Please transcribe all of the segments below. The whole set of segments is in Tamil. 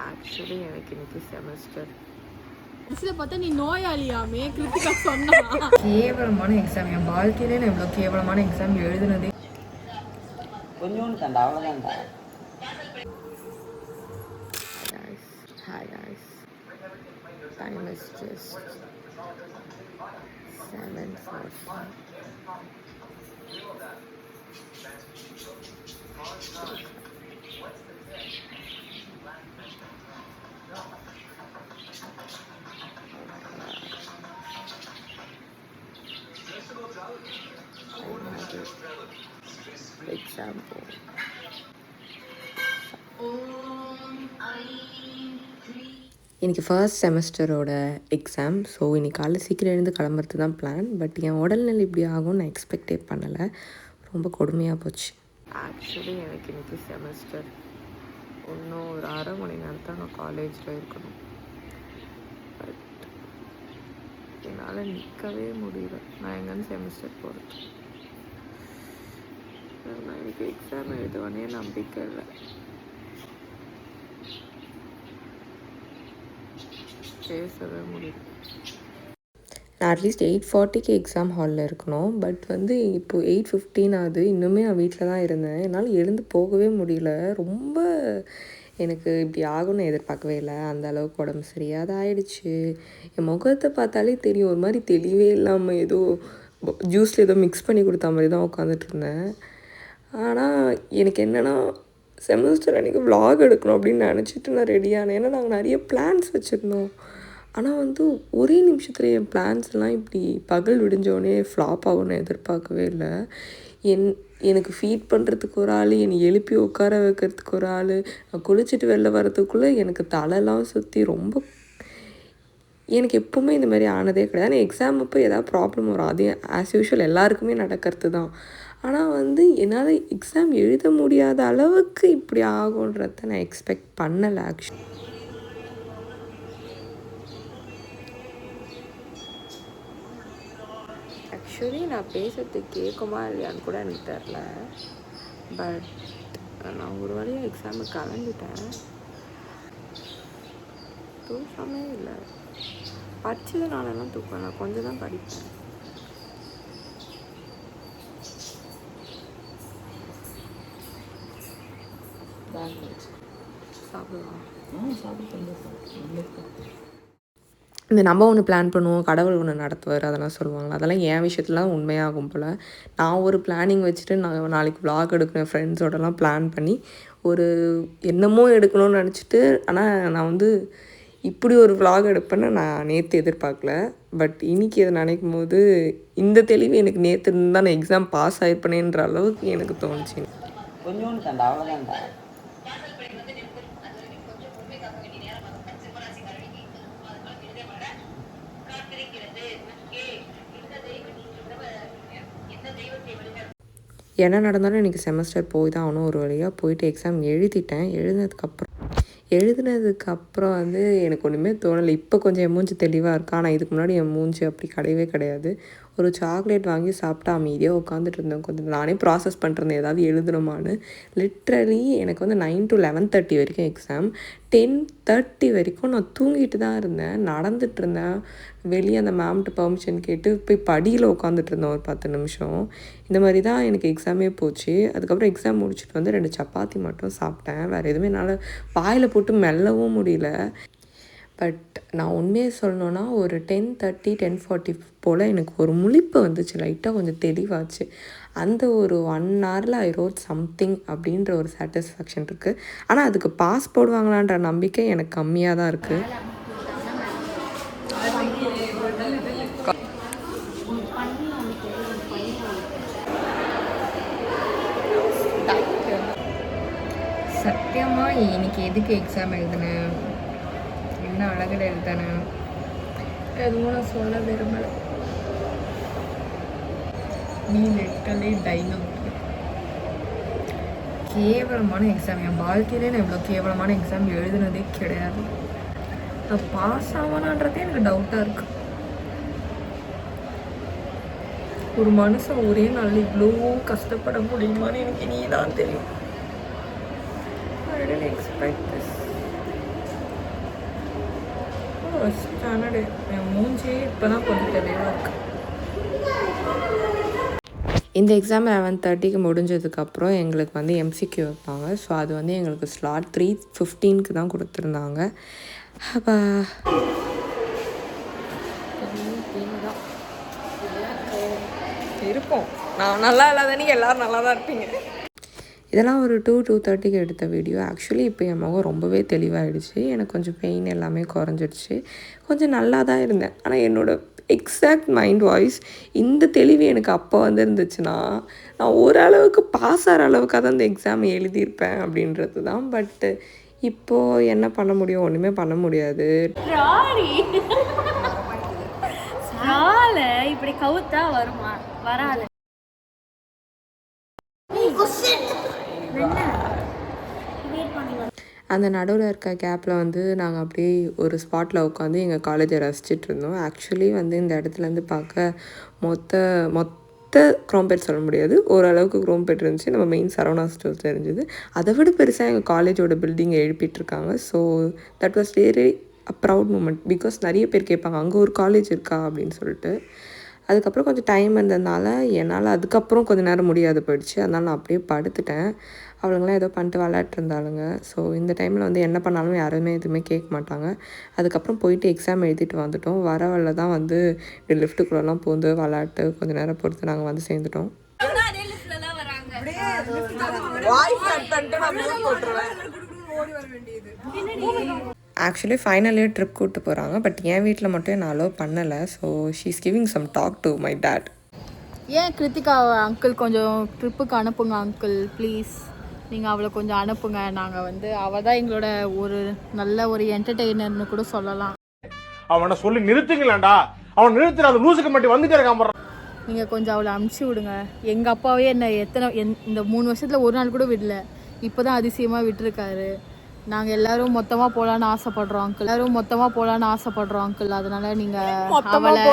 ஆக்சுவலி எனக்கு இன்னைக்கு செமஸ்டர். இதில் பார்த்தா நீ நோயாளியாமே கிருத்திகா சொன்னா. கேவலமான எக்ஸாம். என் வாழ்க்கையிலே நான் இவ்வளோ கேவலமான எக்ஸாம் எழுதுனதே கொஞ்சோண்டு தாண்டா, அவ்வளோதான்டா. Hi guys, time is just 7:40. Example. இன்றைக்கி ஃபர்ஸ்ட் செமஸ்டரோட எக்ஸாம். ஸோ இன்றைக்கி காலையில் சீக்கிரம் எழுந்து கிளம்புறது தான் பிளான். பட் என் உடல்நிலை இப்படி ஆகும்னு நான் எக்ஸ்பெக்டே பண்ணலை. ரொம்ப கொடுமையாக போச்சு. ஆக்சுவலி எனக்கு இன்றைக்கி செமஸ்டர். இன்னும் ஒரு 1/2 மணி நேரம் தான் நான் காலேஜில் இருக்கணும். பட் என்னால் நிற்கவே முடியல. நான் எங்கேன்னு செமஸ்டர் போகிறது. நான் இன்றைக்கி எக்ஸாம் எழுதுவானே நம்பிக்கை இல்லை. பேசவே முடியும். நான் அட்லீஸ்ட் 8:40க்கு எக்ஸாம் ஹாலில் இருக்கணும். பட் இப்போது 8:15 ஆகுது. இன்னுமே நான் வீட்டில் தான் இருந்தேன். என்னால் எழுந்து போகவே முடியல. ரொம்ப எனக்கு இப்படி ஆகும்னு எதிர்பார்க்கவே இல்லை. அந்த அளவுக்கு உடம்பு சரியாக ஆயிடுச்சு. என் முகத்தை பார்த்தாலே தெரியும், ஒரு மாதிரி தெளிவே இல்லாமல் ஏதோ ஜூஸில் ஏதோ மிக்ஸ் பண்ணி கொடுத்த மாதிரி தான் உட்காந்துட்டு இருந்தேன். ஆனால் எனக்கு என்னென்னா, செமஸ்டர் அன்றைக்கி விலாக் எடுக்கணும் அப்படின்னு நினச்சிட்டு நான் ரெடியானேன். ஏன்னா நாங்கள் நிறைய பிளான்ஸ் வச்சுருந்தோம். ஆனால் ஒரே நிமிஷத்தில் என் பிளான்ஸ்லாம் இப்படி பகல் விடிஞ்சோடனே ஃப்ளாப் ஆகும்னு எதிர்பார்க்கவே இல்லை. எனக்கு ஃபீட் பண்ணுறதுக்கு ஒரு ஆள், என்னை எழுப்பி உட்கார வைக்கிறதுக்கு ஒரு ஆள், நான் குளிச்சுட்டு வெளில வரதுக்குள்ளே எனக்கு தலைலாம் சுற்றி ரொம்ப எனக்கு எப்போவுமே இந்த மாதிரி ஆனதே கிடையாது. ஆனால் எக்ஸாம் அப்போ ஏதாவது ப்ராப்ளம் வரும். அது ஆஸ் யூஷுவல் எல்லாருக்குமே நடக்கிறது தான். ஆனால் என்னால் எக்ஸாம் எழுத முடியாத அளவுக்கு இப்படி ஆகுன்றத நான் எக்ஸ்பெக்ட் பண்ணலை. ஆக்சுவலி நான் பேசுறது கேட்குமா இல்லையான்னு கூட எனக்கு தெரில. பட் நான் ஒரு வழியாக எக்ஸாமுக்கு கலந்துட்டேன். தூக்கமே இல்லை. படித்ததுனாலலாம் தூக்கம், நான் கொஞ்சம் தான் படிப்பேன். இந்த நம்ம ஒன்று பிளான் பண்ணுவோம், கடவுள் ஒன்று நடத்துவார், அதெல்லாம் சொல்லுவாங்களா. அதெல்லாம் என் விஷயத்துலாம் உண்மையாகும் போல். நான் ஒரு பிளானிங் வச்சுட்டு நான் நாளைக்கு விலாக் எடுக்கணும் ஃப்ரெண்ட்ஸோடலாம் பிளான் பண்ணி ஒரு என்னமோ எடுக்கணும்னு நினச்சிட்டு, ஆனால் நான் இப்படி ஒரு விலாக் எடுப்பேன்னு நான் நேற்று எதிர்பார்க்கல. பட் இன்றைக்கி அதை நினைக்கும் போது இந்த தெளிவு எனக்கு நேற்று இருந்தால் நான் எக்ஸாம் பாஸ் ஆகிருப்பேனேன்ற அளவுக்கு எனக்கு தோணுச்சு. கொஞ்சோண்டு தாண்டா, அவ்வளோதான்டா. என்ன நடந்தாலும் எனக்கு செமஸ்டர் போய் தான் ஆகணும். ஒரு வழியாக போயிட்டு எக்ஸாம் எழுதிட்டேன். எழுதுனதுக்கப்புறம் எனக்கு ஒன்றுமே தோணலை. இப்போ கொஞ்சம் என் மூஞ்சி தெளிவாக இருக்கா. ஆனால் இதுக்கு முன்னாடி என் மூஞ்சி அப்படி கிடையவே கிடையாது. ஒரு சாக்லேட் வாங்கி சாப்பிட்டா அமைதியாக உட்காந்துட்டு இருந்தேன். கொஞ்சம் நானே ப்ராசஸ் பண்ணிருந்தேன் ஏதாவது எழுதணுமான்னு. லிட்ரலி எனக்கு 9 to 11:30 வரைக்கும் எக்ஸாம். 10:30 வரைக்கும் நான் தூங்கிட்டு தான் இருந்தேன். நடந்துட்டு இருந்தேன். வெளியே அந்த மேம்கிட்ட பெர்மிஷன் கேட்டு போய் படியில் உட்காந்துட்டு இருந்தேன் ஒரு 10 நிமிஷம். இந்த மாதிரி தான் எனக்கு எக்ஸாமே போச்சு. அதுக்கப்புறம் எக்ஸாம் முடிச்சுட்டு 2 சப்பாத்தி மட்டும் சாப்பிட்டேன். வேறு எதுவுமே என்னால் வாயில் போட்டு மெல்லவும் முடியல. பட் நான் உண்மையை சொல்லணுன்னா ஒரு 10:30 10:40 போல் எனக்கு ஒரு முழிப்பு வந்துச்சு. லைட்டாக கொஞ்சம் தெளிவாச்சு. அந்த ஒரு 1 hourல ஐ ரோட் சம்திங் அப்படின்ற ஒரு சாட்டிஸ்ஃபேக்ஷன் இருக்குது. ஆனால் அதுக்கு பாஸ் போடுவாங்களான்ற நம்பிக்கை எனக்கு கம்மியாக தான் இருக்குது. சத்தியமாக இன்னைக்கு எதுக்கு எக்ஸாம் எழுதினேன், என்ன அழகில் எழுதினேன், எதுவும் நான் சொல்ல விரும்பலை. நீ லிட்டரலி டைனோ. கேவலமான எக்ஸாம். என் வாழ்க்கையிலே நான் இவ்வளோ கேவலமான எக்ஸாம் எழுதுனதே கிடையாது. நான் பாஸ் ஆவானான்றதே எனக்கு டவுட்டாக இருக்குது. ஒரு மனுஷன் ஒரே நாள் இவ்வளோ கஷ்டப்பட முடியுமான்னு எனக்கு நீ தான் தெரியும். I didn't expect this. Standard என் மூஞ்சி இப்போ தான் கொஞ்சம் தெளிவாக இருக்குது. இந்த எக்ஸாம் 11:30க்கு முடிஞ்சதுக்கப்புறம் எங்களுக்கு வந்து எம்சிக்யூ வைப்பாங்க. ஸோ அது வந்து எங்களுக்கு ஸ்லாட் 3:15க்கு தான் கொடுத்துருந்தாங்க. அப்போ இருப்போம். நான் நல்லா இல்லாத நீங்கள் எல்லோரும் நல்லா தான் இருப்பீங்க. இதெல்லாம் ஒரு 2:30க்கு எடுத்த வீடியோ. ஆக்சுவலி இப்போ என் முகம் ரொம்பவே தெளிவாகிடுச்சு. எனக்கு கொஞ்சம் பெயின் எல்லாமே குறைஞ்சிடுச்சு. கொஞ்சம் நல்லா தான் இருந்தேன். ஆனால் என்னோடய எக்ஸாக்ட் மைண்ட் வாய்ஸ் இந்த தெளிவு எனக்கு அப்போ வந்துருந்துச்சுன்னா நான் ஓரளவுக்கு பாஸ் ஆகிற அளவுக்காக தான் இந்த எக்ஸாம் எழுதியிருப்பேன் அப்படின்றது தான். பட்டு இப்போது என்ன பண்ண முடியும்? ஒன்றுமே பண்ண முடியாது. இப்படி கவுத்தா வருமா? வராது. அந்த நடுவில் இருக்க கேப்பில் வந்து நாங்கள் அப்படியே ஒரு ஸ்பாட்டில் உட்காந்து எங்கள் காலேஜை ரசிச்சிட்டு இருந்தோம். ஆக்சுவலி வந்து இந்த இடத்துலேருந்து பார்க்க மொத்த குரோம்பேட் சொல்ல முடியாது, ஓரளவுக்கு குரோம்பேட் இருந்துச்சு. நம்ம மெயின் சரவணா ஸ்டோர்ஸ் தெரிஞ்சுது. அதை விட பெருசாக எங்கள் காலேஜோட பில்டிங்கை எழுப்பிட்டுருக்காங்க. So that was very proud moment. Because நிறைய பேர் கேட்பாங்க அங்கே ஒரு காலேஜ் இருக்கா அப்படின்னு சொல்லிட்டு. அதுக்கப்புறம் கொஞ்சம் டைம் இருந்ததுனால என்னால் அதுக்கப்புறம் கொஞ்சம் நேரம் முடியாது போயிடுச்சு. அதனால் நான் அப்படியே படுத்துட்டேன். அவளுங்களாம் ஏதோ பண்ணிட்டு விளையாட்டுருந்தாளுங்க. ஸோ இந்த டைமில் வந்து என்ன பண்ணாலும் யாருமே எதுவுமே கேட்க மாட்டாங்க. அதுக்கப்புறம் போயிட்டு எக்ஸாம் எழுதிட்டு வந்துட்டோம். வரவழில் தான் வந்து லிஃப்ட்டுக்குள்ளெல்லாம் பூந்து விளையாட்டு கொஞ்சம் நேரம் பொறுத்து நாங்கள் வந்து சேர்ந்துட்டோம். ஆக்சுவலி ஃபைனல் இயர் ட்ரிப் கூப்பிட்டு போகிறாங்க. பட் என் வீட்டில் மட்டும் நான் அலோவ் பண்ணலை. So she is giving some talk to my dad. ஏன் கிருத்திகா அங்கிள் கொஞ்சம் ட்ரிப்புக்கு அனுப்புங்க அங்கிள் ப்ளீஸ். நீங்கள் அவளை கொஞ்சம் அனுப்புங்க. நாங்கள் வந்து அவள் தான் எங்களோட ஒரு நல்ல ஒரு என்டர்டெய்னர்னு கூட சொல்லலாம். அவனை சொல்லி நிறுத்துங்களேன்டா. அவன் நிறுத்துற அந்த லூசுக்கு மட்டும் வந்துட்டே இருக்கான். நீங்கள் கொஞ்சம் அவளை அனுப்பிச்சி விடுங்க. எங்கள் அப்பாவே என்னை இந்த 3 வருஷத்தில் ஒரு நாள் கூட விடல. இப்போ தான் அதிசயமாக விட்டுருக்காரு. நாங்கள் எல்லாரும் மொத்தமாக போகலான்னு ஆசைப்படுறோம் அங்கிள். அதனால நீங்கள் அவளை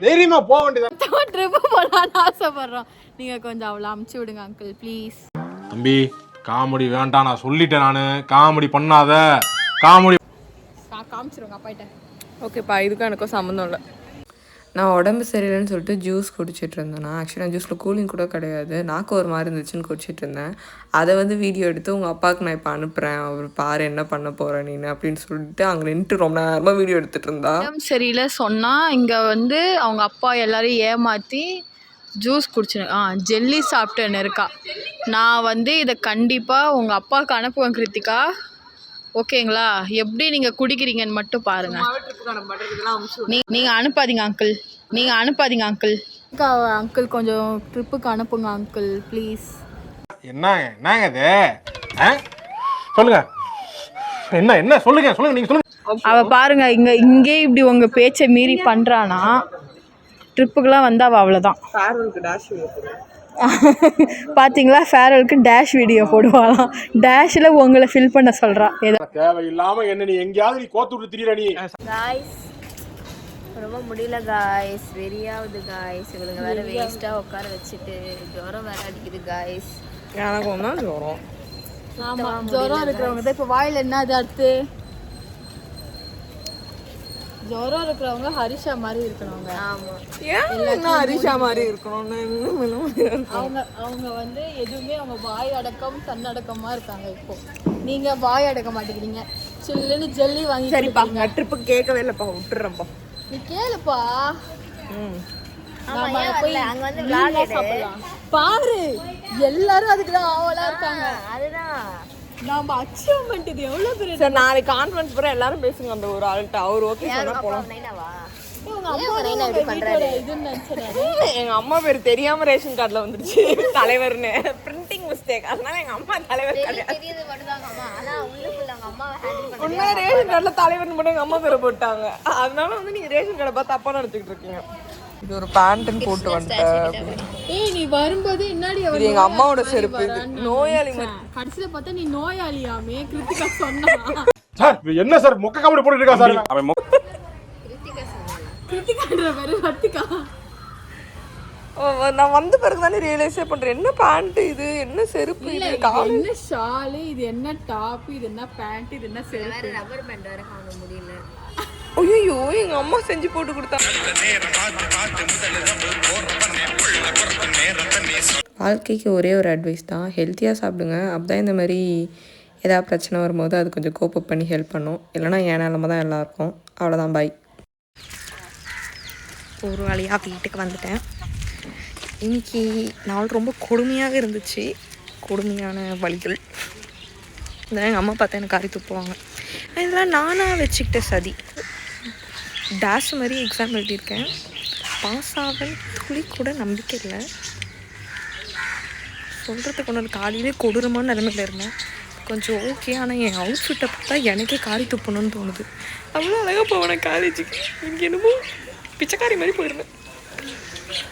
தைரியமா போக வேண்டியது. ட்ரிப்பு போகலான்னு ஆசைப்படுறோம். நீங்கள் கொஞ்சம் அவளை அனுப்பிச்சி விடுங்க அங்கிள் ப்ளீஸ். தம்பி காமெடி வேண்டாம், நான் சொல்லிட்டேன். நான் காமெடி பண்ணாத. காமெடி காமிச்சிருங்க அப்பாயிட்ட. ஓகேப்பா, இதுக்கும் எனக்கும் சம்மந்தம் இல்லை. நான் உடம்பு சரியில்லைன்னு சொல்லிட்டு ஜூஸ் குடிச்சிட்டு இருந்தேன். ஆக்சுவலாக ஜூஸில் கூலிங் கூட கிடையாது. நாக்கு ஒரு மாதிரி இருந்துச்சுன்னு குடிச்சிட்டு இருந்தேன். அதை வந்து வீடியோ எடுத்து உங்கள் அப்பாவுக்கு நான் இப்போ அனுப்புகிறேன், அவர் பாரு என்ன பண்ண போகிறேன் நீ அப்படின்னு சொல்லிட்டு அங்கே நின்றுட்டு ரொம்ப நேரமாக வீடியோ எடுத்துகிட்டு இருந்தா. சரியில்லை சொன்னால் இங்கே வந்து அவங்க அப்பா எல்லாரையும் ஏமாற்றி ஜூஸ் குடிச்சிருங்க. ஜெல்லி சாப்பிட்டுன்னு இருக்கா. நான் வந்து இதை கண்டிப்பாக உங்கள் அப்பாவுக்கு அனுப்புவேன் கிருத்திகா. ஓகேங்களா? எப்படி நீங்கள் குடிக்கிறீங்கன்னு மட்டும் பாருங்கள். நீங்கள் அனுப்பாதீங்க அங்கிள். அங்கிள் கொஞ்சம் ட்ரிப்புக்கு அனுப்புங்க அங்கிள் ப்ளீஸ். என்னங்க இது? சொல்லுங்க என்ன சொல்லுங்க நீங்க சொல்லுங்க. அவ பாருங்க இங்கே இப்படி உங்க பேச்சை மீறி பண்றானா. ட்ரிப்புக்கெல்லாம் வந்து அவள் அவ்வளோதான். பார்த்தீங்களா, ஃபேர்வெலுக்கு டேஷ் வீடியோ போடுவாளாம். டேஷில் உங்களை ஃபில் பண்ண சொல்கிறா. தேவையில்லாமல் என்ன நீ எங்கேயாவது நீ கோத்து விட்டு திரியிற நீ. காய்ஸ் ரொம்ப முடியல காய்ஸ், வெறியாகுது காய்ஸ். இவளுங்க வேற வேஸ்ட்டாக உட்கார வச்சுட்டு ஜுரம் வேற அடிக்குது காய்ஸ். எனக்கு ஒன்றா ஜுரம். ஆமாம், ஜுரம் இருக்கிறவங்க தான் இப்போ வாயில் என்ன அது அடுத்து ஜுரம் இருக்கிறவங்க ஹரிஷா மாதிரி இருக்கணுங்க. ஆமாம், ஹரிஷா மாதிரி இருக்கணும். அவங்க வந்து எதுவுமே அவங்க வாய் அடக்கம் தன்னடக்கமாக இருக்காங்க. இப்போ நீங்கள் வாய் அடக்க மாட்டேங்கிறீங்க. சில்லுன்னு ஜெல்லி வாங்கி. சரிப்பா, ட்ரிப்பு கேட்கவே இல்லைப்பா, விட்டுறேன்ப்பா. நீ கேளுப்பா. பாரு எல்லாரும் அதுக்குதான் ஆவலா இருக்காங்க. அதுதான் நாம அச்சீவ்மெண்ட். இது எவ்வளவு பெரிய. சரி, நாளைக்கு கான்ஃபரன்ஸ் போற எல்லாரும் பேசுங்க அந்த ஒரு ஆள்கிட்ட. அவர் ஓகே சொன்னா போலாம். எங்க அம்மா பேர் தெரியாம ரேஷன் கார்டுல வந்துருச்சு தலைவர்னு. Printing mistake. அதனால எங்க அம்மா தலைவர் கிடையாது. உண்மையா ரேஷன் கார்டுல தலைவர்னு போட்டு எங்க அம்மா பேரை போட்டாங்க. அதனால வந்து நீங்க ரேஷன் கார்டை பார்த்து தப்பா நினைச்சுட்டு இருக்கீங்க. இது ஒரு பேண்ட்னு போட்டு வந்துட்டேன். ஏய், நீ வரும்போது என்னடி இது எங்க அம்மாவோட செருப்பு. இது நோயாளி மாதிரி. கடைசில பார்த்தா நீ நோயாளியாமே கிருத்திகா சொன்னா. சார் என்ன சார் மொக்க காமெடி போட்டுட்டு இருக்கா சார்? அவன் கிருத்திகான்ற பேரு வத்திகா. நான் வந்த பிறகு தானே ரியலைஸே பண்ணுறேன். என்ன பேண்ட்டு இது, என்ன செருப்பு இது, காலு என்ன ஷாலு, இது என்ன டாப், இது என்ன பேண்ட், இது என்ன செருப்பு. ரப்பர் பேண்ட் வேற வாங்க முடியல. ஐயோ எங்கள் அம்மா செஞ்சு போட்டு கொடுத்தாங்க. வாழ்க்கைக்கு ஒரே ஒரு அட்வைஸ் தான், ஹெல்த்தியாக சாப்பிடுங்க. அப்போதான் இந்த மாதிரி ஏதாவது பிரச்சனை வரும்போது அது கொஞ்சம் கோப்பப் பண்ணி ஹெல்ப் பண்ணும். இல்லைனா என் நிலமை தான் எல்லாருக்கும். அவ்வளோதான், பாய். ஒரு வழியாக வீட்டுக்கு வந்துட்டேன். இன்றைக்கி நாள் ரொம்ப கொடுமையாக இருந்துச்சு. கொடுமையான வழிகள். இதான் எங்கள் அம்மா பார்த்தா எனக்கு காரி துப்புவாங்க. இதெல்லாம் நானாக வச்சுக்கிட்ட சதி. டேஷ் மாதிரி எக்ஸாம் எழுதியிருக்கேன். பாஸ் ஆவேன் துளி கூட நம்பிக்கை இல்லை. சொல்கிறதுக்கு ஒன்று காலையிலே கொடூரமான நிலைமையில் இருந்தேன். கொஞ்சம் ஓகே. ஆனால் என் அவுட்ஃபிட்டை பார்த்தா எனக்கே காரி துப்பணும்னு தோணுது. அவ்வளோ அழகாக போவேன் காலேஜுக்கு. இங்கே என்னமோ பிச்சைக்காரி மாதிரி போயிடுவேன்.